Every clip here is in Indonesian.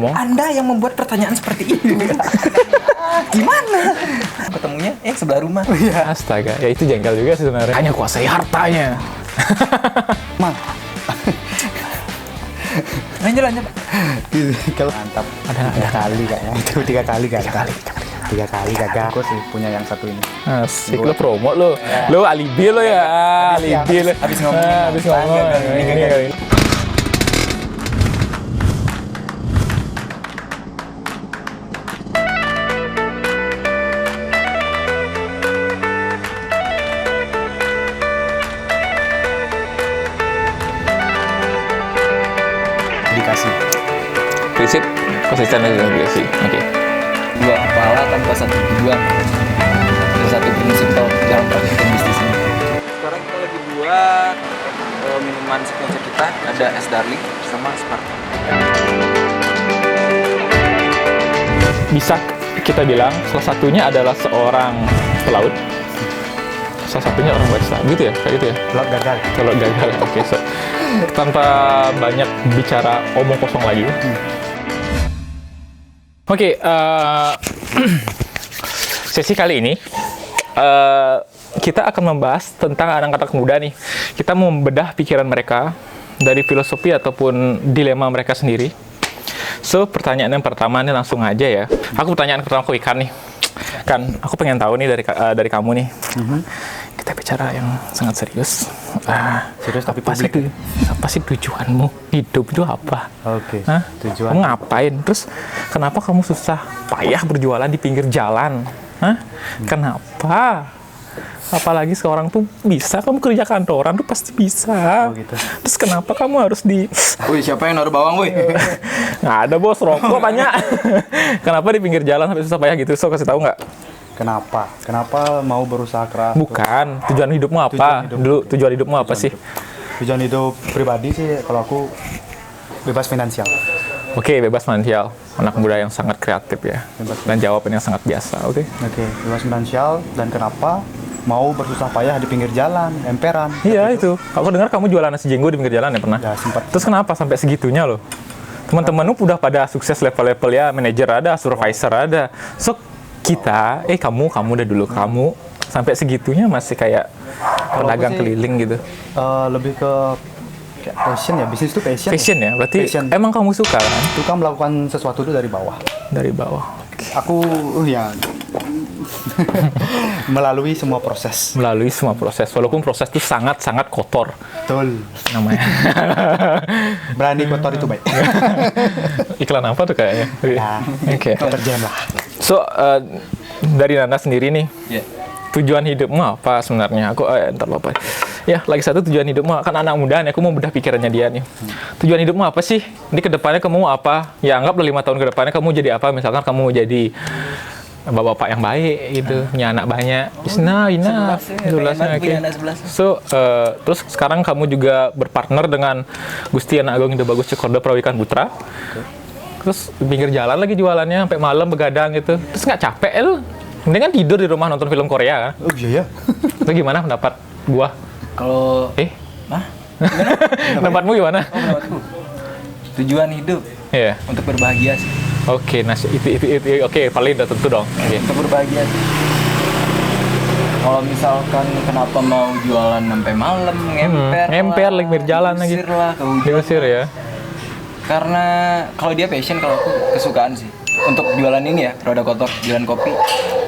Anda yang membuat pertanyaan seperti itu. Gimana? Ketemunya sebelah rumah. Iya. Astaga, ya itu jengkel juga sih sebenarnya. Hanya kuasai hartanya. Mang. Lanjut. Kalau mantap. Ada kali kayaknya. Itu 3 kali kan? 3 kali gagal. Aku sih punya yang satu ini. Asik, lo promo lo. Lo alibi lo ya. Alibi lo. Habis ngomong. Ini. Dikasih. Prinsip konsisten dan dedikasi. Oke. 2 kepala tanpa satu tujuan. Dan 1 prinsip dalam praktek bisnis ini. Sekarang kita lagi buat minuman signature kita. Ada es darling sama Sparkle. Bisa kita bilang salah satunya adalah seorang pelaut. Salah satunya orang barista, gitu ya? Kayak gitu ya? Kalau gagal, oke. So, tanpa banyak bicara omong kosong lagi. Oke, sesi kali ini kita akan membahas tentang anak-anak muda nih. Kita mau membedah pikiran mereka dari filosofi ataupun dilema mereka sendiri. So, pertanyaan yang pertama nih langsung aja ya. Pertanyaan pertama ke Ikan nih. Kan, aku pengen tahu nih dari kamu nih. Kita bicara yang sangat serius. Serius tapi publik. Apa sih tujuanmu hidup itu apa? Oke. Tujuan. Kamu ngapain? Terus kenapa kamu susah payah berjualan di pinggir jalan? Kenapa? Apalagi seorang tuh bisa, kamu kerja kantoran tuh pasti bisa. Oh gitu. Terus kenapa kamu harus Wih, siapa yang naruh bawang, wih? Nggak ada bos, rokok banyak. Kenapa di pinggir jalan sampai susah payah gitu? So, kasih tahu nggak? Kenapa mau berusaha keras? Bukan, tujuan hidupmu apa? Tujuan hidupmu apa sih? Tujuan hidup pribadi sih, kalau aku bebas finansial. Oke, bebas finansial. Anak muda yang sangat kreatif ya. Dan jawabannya sangat biasa, oke? Oke, bebas finansial. Dan kenapa mau bersusah payah di pinggir jalan, emperan? Iya itu. Aku dengar kamu jualan nasi jenggo di pinggir jalan ya pernah? Ya, sempat. Terus kenapa sampai segitunya loh? Teman-temanmu udah pada sukses level-level ya, manajer ada, supervisor ada. So, kita, kamu udah dulu, kamu sampai segitunya masih kayak pedagang keliling gitu. Lebih ke kayak passion ya, bisnis itu passion. Passion ya? Berarti Passion. emang kamu suka kan? Suka melakukan sesuatu itu dari bawah. Dari bawah. Aku ya melalui semua proses. Melalui semua proses, walaupun proses itu sangat-sangat kotor. Betul. Namanya. Berani kotor itu baik. Iklan apa tuh kayaknya? Ya, Oke. deterjen lah. So, dari Nanda sendiri nih, Yeah. tujuan hidupmu apa sebenarnya? Aku ntar lupa. Ya, lagi satu tujuan hidupmu, kan anak muda nih, aku mau bedah pikirannya dia nih. Tujuan hidupmu apa sih? Ini kedepannya kamu mau apa? Ya, anggaplah 5 tahun ke depannya kamu jadi apa? Misalkan kamu mau jadi bapak-bapak yang baik gitu, punya anak banyak. Ina, 11 oke. So, terus sekarang kamu juga berpartner dengan Gusti Anak Agung Indo Bagus Cekorda Prawikan Putra. Terus di pinggir jalan lagi jualannya sampai malam begadang gitu. Terus nggak capek lu? Mendingan tidur di rumah nonton film Korea kan? Oh iya ya. Itu gimana pendapat gua? Kalau Pendapatmu gimana? pendapatku. Tujuan hidup Iya. untuk berbahagia sih. Oke, nah itu oke, paling udah tentu dong. Oke. Untuk berbahagia sih. Kalau misalkan kenapa mau jualan sampai malam, Ngemper lagi pinggir jalan lagi. diusir lah, kehujanan. Diusir ya. Karena kalau dia passion, kalau aku kesukaan sih. Untuk jualan ini ya, Roda Kotor, jualan kopi.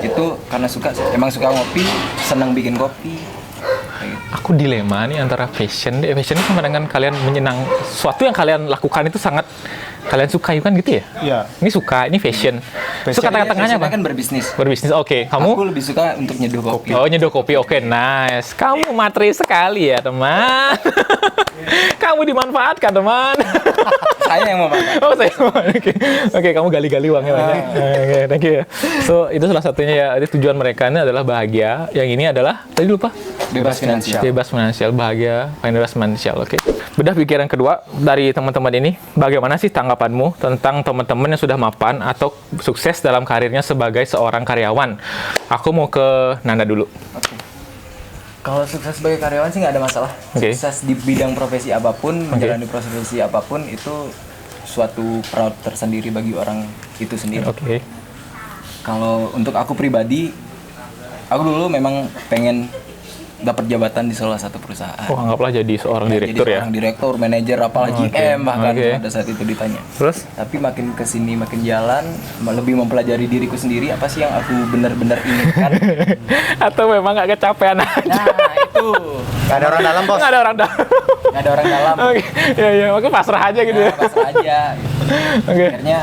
Itu karena suka sih. Emang suka ngopi, senang bikin kopi. Kayak gitu. Aku dilema nih antara passion itu sama dengan kalian sesuatu yang kalian lakukan itu sangat kalian sukai kan gitu ya? Iya. Ini suka, ini fashion. So tengah-tengahnya apa? Kan berbisnis. Berbisnis, oke. Kamu? Aku lebih suka untuk nyeduh kopi. Oh, nyeduh kopi. Oke, nice. Kamu materi sekali ya, teman. Kamu dimanfaatkan, teman. Saya yang mau makan. Oh, saya. Oke, kamu gali-gali uangnya banyak. Oke, thank you. So, itu salah satunya ya. Jadi tujuan mereka ini adalah bahagia. Yang ini adalah, tadi lupa? Bebas finansial. Bebas finansial, bahagia, bebas finansial, oke. Bedah pikiran kedua dari teman-teman ini, bagaimana sih tanggapanmu tentang teman-teman yang sudah mapan atau sukses dalam karirnya sebagai seorang karyawan? Aku mau ke Nanda dulu. Oke. Kalau sukses sebagai karyawan sih nggak ada masalah. Oke. Sukses di bidang profesi apapun, menjalani profesi apapun itu suatu proud tersendiri bagi orang itu sendiri. Oke. Kalau untuk aku pribadi, aku dulu memang pengen dapat jabatan di salah satu perusahaan. Oh, anggaplah jadi seorang direktur jadi ya. seorang direktur, manajer, apalah Oke, GM bahkan oke. pada saat itu ditanya. Terus? Tapi makin kesini makin jalan, lebih mempelajari diriku sendiri apa sih yang aku benar-benar inginkan. Atau memang gak kecapean aja? Nah itu Gak ada orang dalam, bos. Nggak ada orang dalam. nggak ada orang dalam. Oke, ya, aku pasrah aja gitu ya. Nah, pasrah aja. Oke. Akhirnya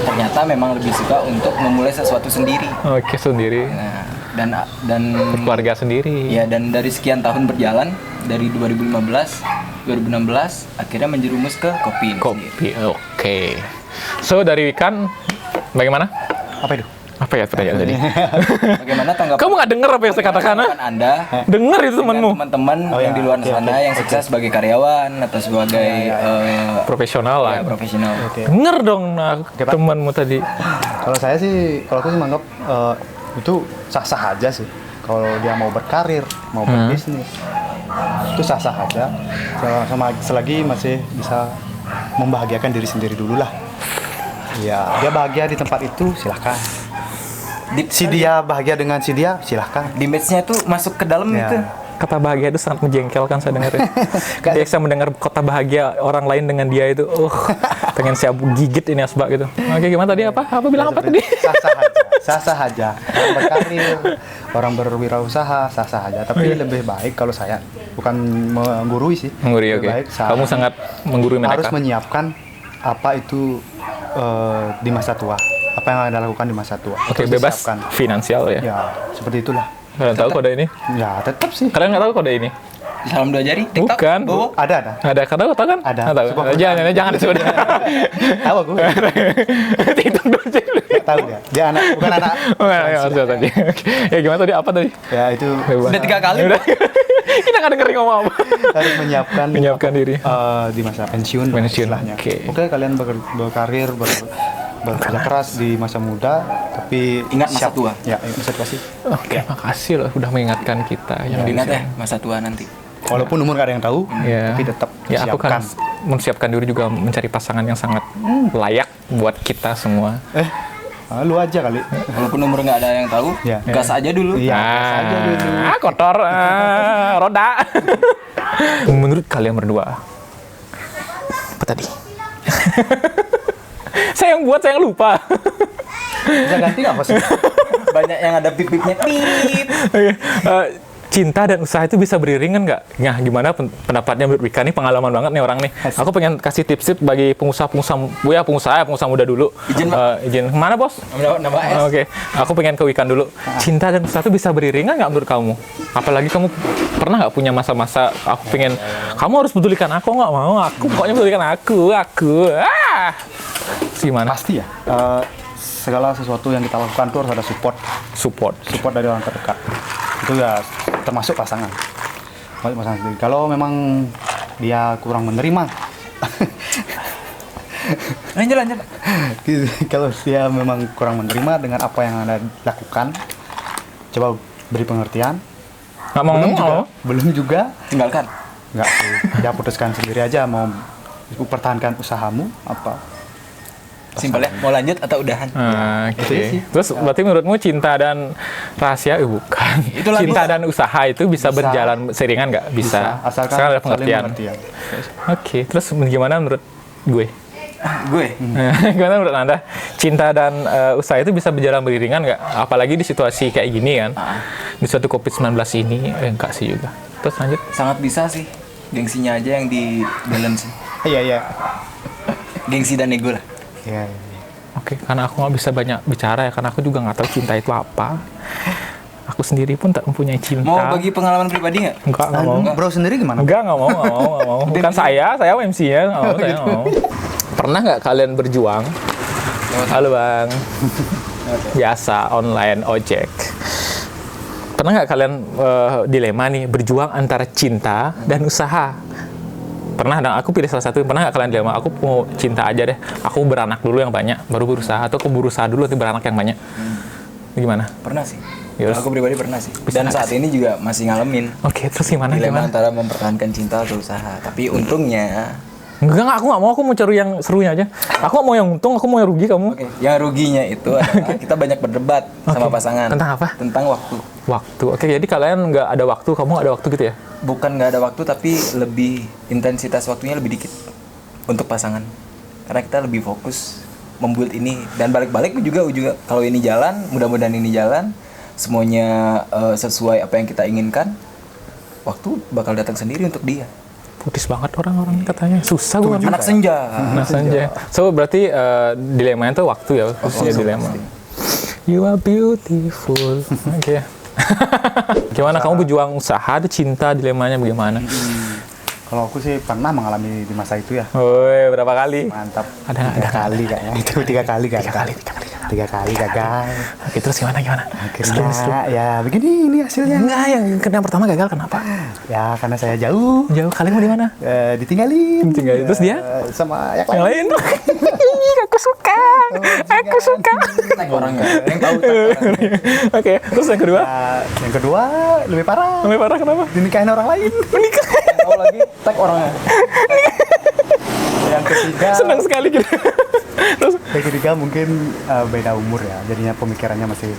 ternyata memang lebih suka untuk memulai sesuatu sendiri. Oke, sendiri. Nah, dan Keluarga sendiri. ya, dan dari sekian tahun berjalan dari 2015, 2016 akhirnya menjerumus ke kopi ini sendiri. Kopi, oke. So, dari Wikan, bagaimana? Apa itu? Apa ya pertanyaan tadi? Bagaimana tanggapan Kamu nggak denger apa yang saya katakan? tanggapan Anda Denger itu dengan temanmu. teman-teman Oh, yang ya. di luar Oke, sana oke. yang sukses sebagai karyawan atau sebagai Profesional lah. profesional. Oke. Denger dong Pak. temanmu tadi. Kalau saya sih, kalau aku sih menganggap itu sah-sah aja sih. Kalau dia mau berkarir, mau berbisnis, itu sah-sah aja. Selagi masih bisa membahagiakan diri sendiri dulu lah. Ya, dia bahagia di tempat itu, silahkan. Si dia bahagia dengan si dia, silahkan. Di match-nya tuh masuk ke dalam Ya. itu. Kata bahagia itu sangat menjengkelkan saya dengar. Dia bisa mendengar kata bahagia orang lain dengan dia itu. Pengen saya gigit ini asbak gitu. Oke, gimana tadi apa? Apa bilang apa tadi? Sah-sah aja, sah-sah aja. Orang berkarir, orang berwirausaha, sah-sah aja. Tapi lebih baik kalau saya, bukan menggurui sih. Menggurui, Lebih oke. baik saya Kamu sangat menggurui mereka. harus menyiapkan apa itu di masa tua. Apa yang Anda lakukan di masa tua. Oke, Harus bebas disiapkan. finansial ya. Ya, seperti itulah. Kalian tahu kode ini? Ya, tetap sih. Kalian nggak tahu kode ini? Salam 2 jari, TikTok, Bukan. Bowo. Ada. Ada, kata tahu kan? Ada. Tahu. Sebuah Jangan disebut. Tahu aku. TikTok dulu aja. Tahu dia. Dia bukan anak. Oh, ya, harus tadi. Oke. Ya gimana tadi? Apa tadi? Ya, itu Bebas. Udah 3 kali. Udah. Kita nggak dengerin ngomong apa. harus Menyiapkan diri. di masa pensiun. Pensiun, istilahnya. oke. Kalian berkarir, bekerja keras di masa muda, tapi Ingat masa tua. Ya, ingat masa tua sih. Oke, makasih loh udah mengingatkan kita yang di Ingat sini. ya masa tua nanti. Walaupun umur gak ada yang tahu, Ya. tapi tetap Ya, aku kan siapkan. mempersiapkan diri juga mencari pasangan yang sangat layak buat kita semua. Lu aja kali. Walaupun umur nggak ada yang tahu, Ya. gas aja dulu. Iya, gas aja dulu. Kotor, roda. Menurut kalian berdua, apa tadi? Saya yang buat, saya yang lupa. Bisa ganti nggak bos? Banyak yang ada pip-pipnya pip. Cinta dan usaha itu bisa beriringan nggak? Nah, gimana pendapatnya menurut Wika nih? Pengalaman banget nih orang nih. Aku pengen kasih tips-tips bagi pengusaha muda dulu. Izin, Pak. Izin. Mana bos? Nambah S. Oke, aku pengen ke Wikan dulu. Cinta dan usaha itu bisa beriringan nggak menurut kamu? Apalagi kamu pernah nggak punya masa-masa aku pengen, kamu harus pedulikan aku, nggak mau, aku pokoknya pedulikan aku. Gimana? Pasti ya. Segala sesuatu yang kita lakukan tuh harus ada support dari orang terdekat. Itu ya termasuk pasangan. Pasangan sendiri. Kalau memang dia kurang menerima, Lanjut. kalau dia memang kurang menerima dengan apa yang Anda lakukan, coba beri pengertian. Nggak mau? Belum juga. Tinggalkan. Nggak sih. Ya putuskan sendiri aja mau pertahankan usahamu apa. Simpel ya. Mau lanjut atau udahan? Oke. Itu sih. Terus berarti menurutmu cinta dan rahasia bukan? Itu lagu. Cinta dan usaha itu bisa Bisa. berjalan seiringan nggak? Bisa. Asalkan ada saling pengertian. pengertian. Oke. Terus gimana menurut gue? Gue. Gimana menurut Anda? Cinta dan usaha itu bisa berjalan beriringan nggak? Apalagi di situasi kayak gini kan? Di suatu COVID-19 ini, enggak sih juga. Terus lanjut. Sangat bisa sih. Gengsinya aja yang di balance. Iya. Gengsi dan ego lah. Iya. Oke, karena aku nggak bisa banyak bicara ya, karena aku juga nggak tahu cinta itu apa. Aku sendiri pun tak mempunyai cinta. Mau bagi pengalaman pribadi nggak? Enggak mau. Bro sendiri gimana? Nggak mau. Bukan saya MC-nya, saya nggak mau. Pernah nggak kalian berjuang? Halo Bang. Biasa, online, ojek. Pernah nggak kalian dilema nih, berjuang antara cinta dan usaha? Pernah, dan aku pilih salah satu. Pernah nggak kalian dilema, aku mau cinta aja deh, aku beranak dulu yang banyak, baru berusaha, atau aku berusaha dulu nanti beranak yang banyak? Gimana? Pernah sih. Yus. Aku pribadi pernah sih. Bisa Dan saat ini juga masih ngalamin Oke, terus gimana? dilema antara mempertahankan cinta atau usaha. Tapi untungnya Enggak, aku mau cari yang serunya aja. Aku mau yang untung, aku mau yang rugi kamu. Oke, yang ruginya itu adalah kita banyak berdebat sama pasangan. Tentang apa? Tentang waktu. Waktu. Oke, jadi kalian nggak ada waktu, kamu ada waktu gitu ya? Bukan nggak ada waktu, tapi lebih intensitas waktunya lebih dikit untuk pasangan. Karena kita lebih fokus membuat ini dan balik-balik juga kalau ini jalan, mudah-mudahan ini jalan, semuanya sesuai apa yang kita inginkan, waktu bakal datang sendiri untuk dia. Putus banget orang-orang katanya. Susah gue. Anak senja. Anak senja. So berarti dilemanya tuh waktu ya, khususnya dilema. You are beautiful. Oke. Gimana kamu berjuang usaha, ada cinta, dilemanya bagaimana? Kalau aku sih pernah mengalami di masa itu ya. Woi, berapa kali? Mantap. Ada. Tiga kali kayaknya. Itu 3 kali gagal. 3 kali gagal. Oke, terus gimana? Akhirnya ya begini ini hasilnya. Enggak, yang pertama gagal kenapa? Ya karena saya jauh. Jauh, kalian mau di mana? Ditinggalin. Terus dia? Sama yang Yang lain. lain? Aku suka. Aku suka. Tag orangnya. Yang tahu tag orangnya. Oke, terus yang kedua? Yang kedua lebih parah. Lebih parah kenapa? Dinikahin orang lain. Menikah. Yang tahu lagi tag orangnya. Yang ketiga. Senang sekali gitu. Terus Yang ketiga mungkin beda umur ya. Jadinya pemikirannya masih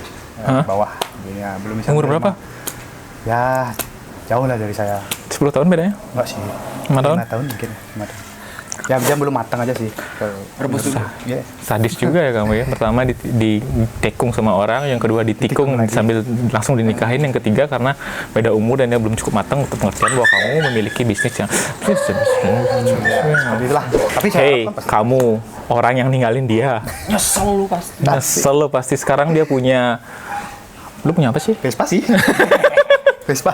Hah? bawah. Jadinya belum bisa. umur menerima. berapa? Ya jauh lah dari saya. 10 tahun bedanya? Enggak sih. 5 tahun? 5 tahun mungkin. 5 tahun. Ya dia belum matang aja sih. Rebus dulu. Ya. Sadis juga ya kamu ya. Pertama ditekung sama orang, yang kedua ditikung lagi. sambil langsung dinikahin, yang ketiga karena beda umur dan dia belum cukup matang untuk pengertian bahwa kamu memiliki bisnis yang Itulah. Tapi saya Hey, harapkan pasti. kamu orang yang ninggalin dia. Nyesel lu pasti. Nyesel lo pasti. Sekarang dia punya. Lu punya apa sih? Vespa sih. Vespa.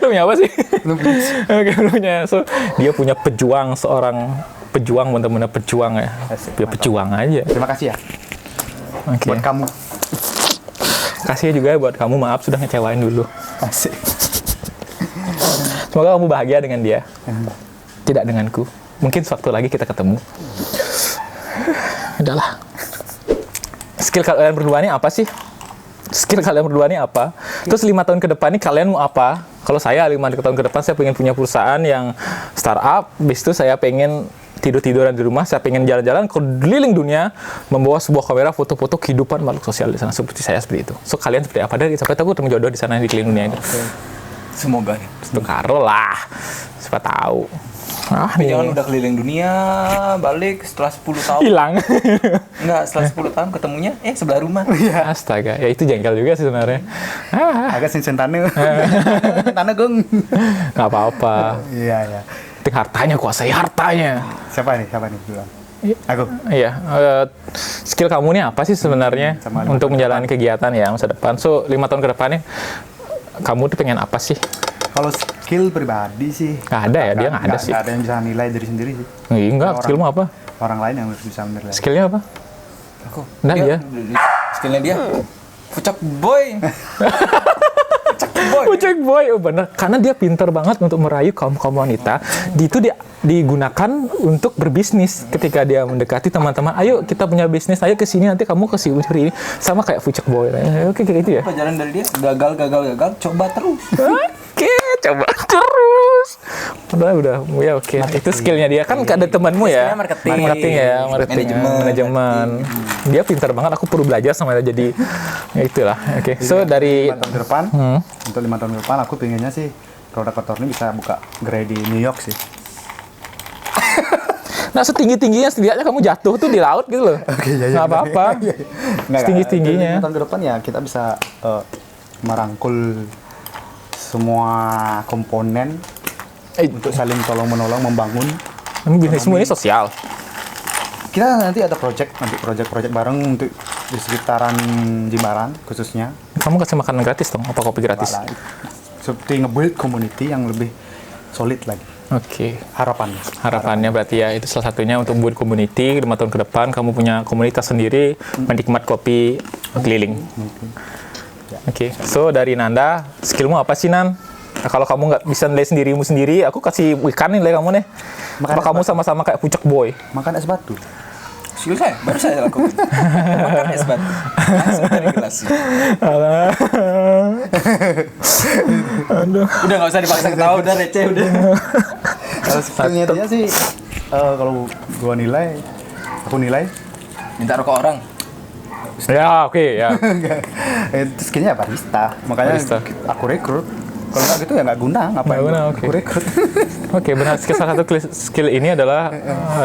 Lu punya apa sih? Belum punya. Oke, lu punya. So, dia punya pejuang, seorang pejuang, benar-benar pejuang ya. Asik, Dia mantap. pejuang aja. Terima kasih ya Oke. buat kamu. Kasih juga buat kamu, maaf sudah ngecewain dulu. Asik. Semoga kamu bahagia dengan dia. Tidak denganku. Mungkin suatu lagi kita ketemu. Udahlah. Skill kalian berdua ini apa sih? Skill kalian berdua ini apa? Terus 5 tahun ke depan ini kalian mau apa? Kalau saya 5 tahun ke depan saya pengen punya perusahaan yang startup. Habis itu saya pengen tidur-tiduran di rumah. Saya pengen jalan-jalan keliling dunia membawa sebuah kamera foto-foto kehidupan makhluk sosial di sana, seperti saya seperti itu. So kalian seperti apa? Dan siapa tahu ketemu jodoh di sana di keliling dunia itu. Semoga ya. Karo lah. Siapa tahu. Tapi jangan udah keliling dunia, balik setelah 10 tahun. hilang. Enggak, setelah 10 tahun ketemunya sebelah rumah. Astaga, ya itu jengkel juga sih sebenarnya. Agak sentane. Sentane gong. Nggak apa-apa. Iya ya. Penting hartanya, kuasai hartanya. Siapa nih bilang? Aku. Iya, skill kamu nih apa sih sebenarnya sama 5 untuk tahun menjalani kegiatan ya masa depan? So 5 tahun ke depannya kamu tuh pengen apa sih? Kalau skill pribadi sih Nggak ada ya, dia nggak ada sih. Nggak ada yang bisa nilai diri sendiri sih. Enggak, Orang- skillmu apa? Orang lain yang harus bisa menilai. Skillnya apa? Aku. Nah, dia. Skillnya dia. Pucak boy. Pucak boy. Pucuk boy, oh bener. Karena dia pintar banget untuk merayu kaum wanita. Itu digunakan untuk berbisnis. Ketika dia mendekati teman-teman, ayo kita punya bisnis, ayo ke sini nanti kamu ke sini ini. Sama kayak Pucuk boy. Oke, kayak gitu ya. Pelajaran dari dia gagal, coba terus. Oke, coba terus. Udah, ya oke. Itu skillnya dia kan ada temanmu ya. Skillnya Marketing ya, marketing, manajemen. Dia pintar banget. Aku perlu belajar sama dia jadi ya itulah. Oke. So dari 5 tahun ke depan, untuk 5 tahun ke depan aku pengennya sih produk kotor ini bisa buka gerai di New York sih. nah setinggi-tingginya setidaknya kamu jatuh tuh di laut gitu loh. Nggak apa-apa. Setinggi-tingginya. 5 tahun ke depan ya kita bisa merangkul semua komponen untuk saling tolong-menolong membangun. Bisnismu ini sosial. Kita nanti ada project bareng untuk di sekitaran Jimbaran khususnya. Kamu kasih makanan gratis dong, apa kopi gratis? Malah, seperti nge-build community yang lebih solid lagi. Oke. Harapannya Berarti ya itu salah satunya untuk buat community 5 tahun ke depan kamu punya komunitas sendiri menikmat kopi keliling. Oke. So dari Nanda, skillmu apa sih Nan? Nah, kalau kamu nggak bisa nilai dirimu sendiri, aku kasih ikan nilai kamu nih. Makan Apa kamu sama-sama kayak Pucuk boy? makan es batu. Skill saya, baru saya lakukan. Makan es batu. Langsung dari gelas. Aduh. Udah nggak usah dipaksa ketawa, udah receh udah. Kalau skillnya dia sih Kalau gua nilai, aku nilai Minta rokok orang. Ya, oke, ya. itu skillnya barista. Makanya Barista. aku rekrut. Kalau nggak gitu ya nggak guna. Ngapain Nggak guna, aku oke. rekrut? Oke, benar. Salah satu skill ini adalah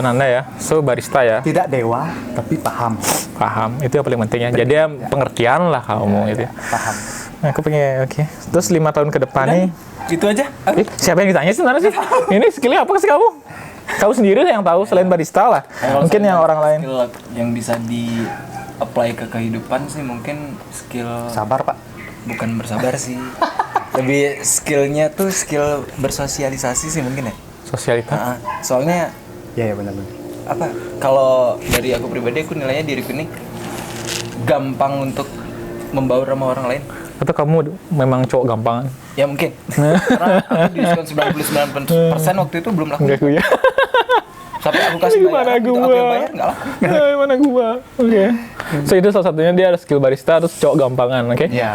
Nanda ya. So, barista ya. Tidak dewa, tapi paham. Paham. Itu yang paling penting ya. Jadi ya, pengertian lah kamu gitu ya. Paham. Nah, aku pengen, oke. Terus 5 tahun ke depan nih, Itu aja. siapa yang ditanya sebenarnya sih? Ini skillnya apa sih kamu? Kamu sendiri yang tahu selain barista lah. Mungkin yang orang lain. Skill yang bisa di apply ke kehidupan sih mungkin skill Sabar Pak. bukan bersabar sih. Lebih skillnya tuh skill bersosialisasi sih mungkin ya. Sosialita. Soalnya Iya benar-benar. apa? Kalau dari aku pribadi aku nilainya diriku ini gampang untuk membaur sama orang lain. Atau kamu memang cowok gampangan? Ya mungkin. Karena aku di diskon 99% waktu itu belum laku. Enggak aku ya. Sampai aku kasih Gimana bayar, aku gua? yang bayar nggak laku. Gimana gua? Oke. So itu salah satunya dia ada skill barista terus cowok gampangan, oke? Iya.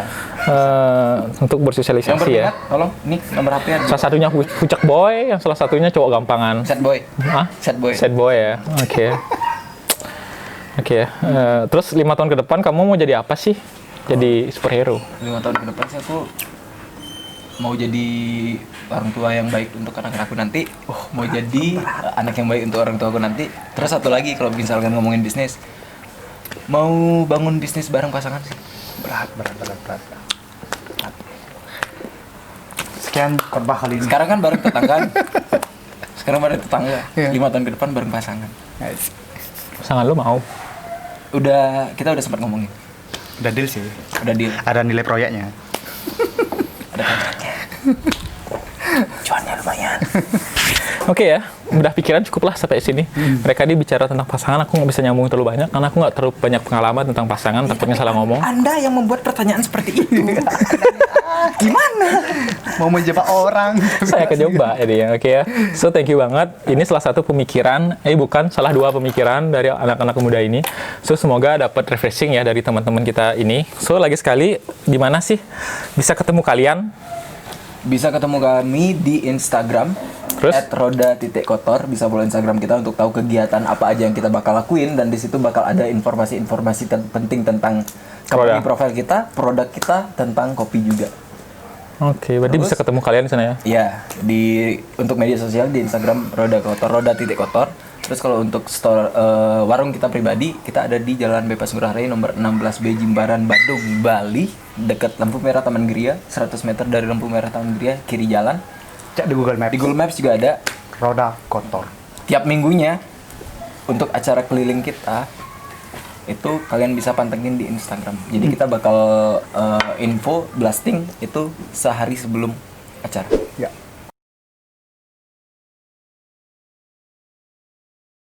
Untuk Yang bersosialisasi berminat, ya. tolong nih nomor HP-nya. Salah satunya pucak boy, yang salah satunya cowok gampangan. Set boy. Hah? Set boy. Sad boy ya. Oke. Oke. Terus 5 tahun ke depan kamu mau jadi apa sih? Jadi superhero. 5 tahun ke depan sih aku mau jadi orang tua yang baik untuk anak-anakku nanti. Mau jadi anak yang baik untuk orang tuaku nanti. Terus satu lagi kalau misalkan ngomongin bisnis, mau bangun bisnis bareng pasangan sih. Berat. Sekian khotbah kali ini. Sekarang kan bareng tetangga. Sekarang bareng tetangga. Iya. 5 tahun ke depan bareng pasangan. Nice. Pasangan lu mau? Kita udah sempat ngomongin. Udah deal sih. Udah deal. Ada nilai proyeknya. Ada kontraknya. Cuannya lumayan. Oke ya, udah pikiran cukuplah sampai sini. Mereka dia bicara tentang pasangan, aku nggak bisa nyambung terlalu banyak karena aku nggak terlalu banyak pengalaman tentang pasangan, takutnya salah ngomong. Anda yang membuat pertanyaan seperti itu. Gimana? Mau menjebak orang. Saya akan coba jadi ya, oke ya. So thank you banget. Ini salah satu pemikiran, salah 2 pemikiran dari anak-anak muda ini. So semoga dapat refreshing ya dari teman-teman kita ini. So lagi sekali, di mana sih bisa ketemu kalian? Bisa ketemu kami di Instagram Terus? @roda.kotor. Bisa follow Instagram kita untuk tahu kegiatan apa aja yang kita bakal lakuin, dan di situ bakal ada informasi-informasi penting tentang company Roda. profile kita, produk kita, tentang kopi juga. Oke, berarti Terus? bisa ketemu kalian di sana ya? Ya, untuk media sosial di Instagram roda.kotor. Terus kalau untuk store warung kita pribadi, kita ada di Jalan Bebas Ngurah Rai nomor 16B Jimbaran, Badung, Bali, dekat lampu merah Taman Gria, 100 meter dari lampu merah Taman Gria, kiri jalan. Cek di Google Maps. Di Google Maps juga ada. Roda kotor. Tiap minggunya untuk acara keliling kita itu kalian bisa pantengin di Instagram. Jadi kita bakal info blasting itu sehari sebelum acara. Ya.